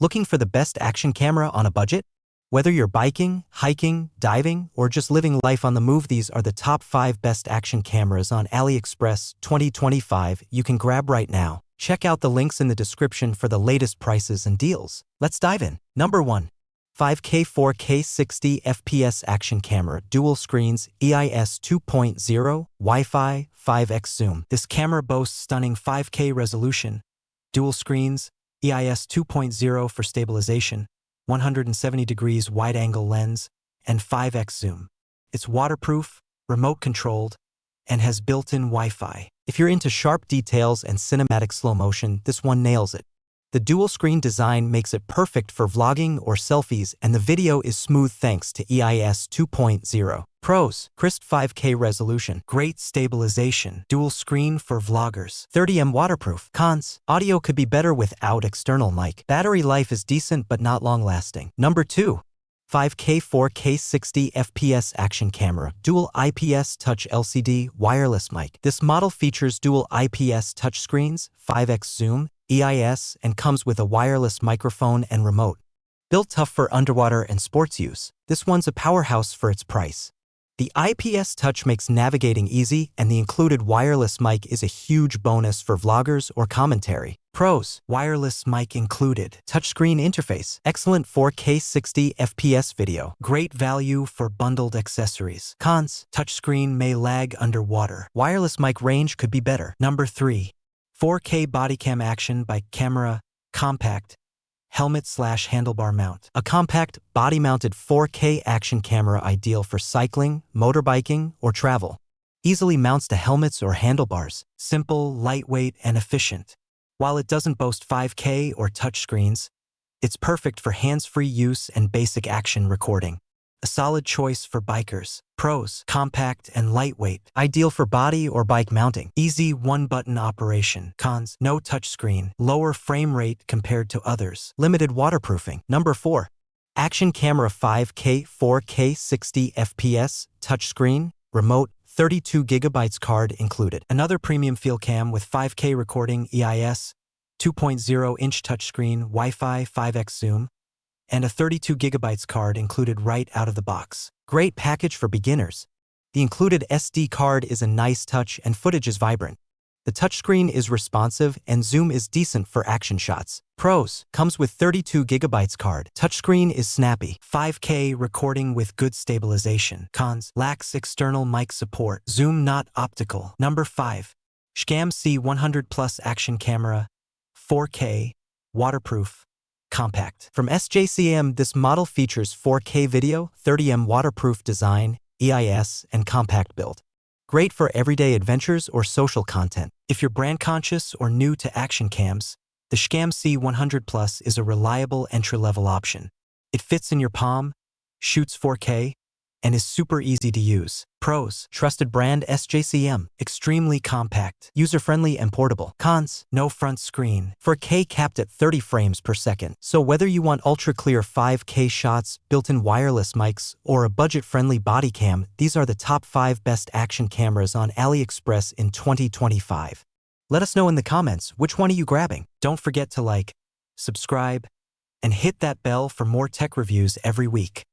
Looking for the best action camera on a budget? Whether you're biking, hiking, diving, or just living life on the move, these are the top 5 best action cameras on AliExpress 2025 you can grab right now. Check out the links in the description for the latest prices and deals. Let's dive in. Number 1. 5K 4K 60 FPS action camera, dual screens, EIS 2.0, Wi-Fi, 5x zoom. This camera boasts stunning 5K resolution, dual screens, EIS 2.0 for stabilization, 170 degrees wide-angle lens, and 5x zoom. It's waterproof, remote-controlled, and has built-in Wi-Fi. If you're into sharp details and cinematic slow motion, this one nails it. The dual-screen design makes it perfect for vlogging or selfies, and the video is smooth thanks to EIS 2.0. Pros: crisp 5K resolution, great stabilization, dual screen for vloggers, 30mm waterproof. Cons: audio could be better without external mic. Battery life is decent but not long-lasting. Number 2. 5K 4K 60 FPS action camera, dual IPS touch LCD wireless mic. This model features dual IPS touchscreens, 5x zoom, EIS, and comes with a wireless microphone and remote. Built tough for underwater and sports use, this one's a powerhouse for its price. The IPS touch makes navigating easy, and the included wireless mic is a huge bonus for vloggers or commentary. Pros: wireless mic included, touchscreen interface, excellent 4K 60 FPS video, great value for bundled accessories. Cons: touchscreen may lag underwater, wireless mic range could be better. Number 3. 4K Bodycam action by camera, compact, helmet/handlebar mount. A compact, body-mounted 4K action camera ideal for cycling, motorbiking, or travel. Easily mounts to helmets or handlebars. Simple, lightweight, and efficient. While it doesn't boast 5K or touchscreens, it's perfect for hands-free use and basic action recording. A solid choice for bikers. Pros: compact and lightweight, ideal for body or bike mounting. Easy one-button operation. Cons: no touchscreen, lower frame rate compared to others. Limited waterproofing. Number 4. Action camera 5K 4K 60 FPS, touchscreen, remote, 32GB card included. Another premium field cam with 5K recording, EIS, 2.0-inch touchscreen, Wi-Fi, 5x zoom, and a 32GB card included right out of the box. Great package for beginners. The included SD card is a nice touch and footage is vibrant. The touchscreen is responsive and zoom is decent for action shots. Pros: comes with 32GB card. Touchscreen is snappy. 5K recording with good stabilization. Cons: lacks external mic support. Zoom not optical. Number 5. SJCAM C100 Plus action camera, 4K, waterproof, compact. From SJCAM, this model features 4K video, 30mm waterproof design, EIS, and compact build. Great for everyday adventures or social content. If you're brand conscious or new to action cams, the SJCAM C100 Plus is a reliable entry-level option. It fits in your palm, shoots 4K, and is super easy to use. Pros: trusted brand SJCAM, extremely compact, user-friendly and portable. Cons: no front screen, 4K capped at 30 frames per second. So whether you want ultra-clear 5K shots, built-in wireless mics, or a budget-friendly body cam, these are the top 5 best action cameras on AliExpress in 2025. Let us know in the comments which one are you grabbing. Don't forget to like, subscribe, and hit that bell for more tech reviews every week.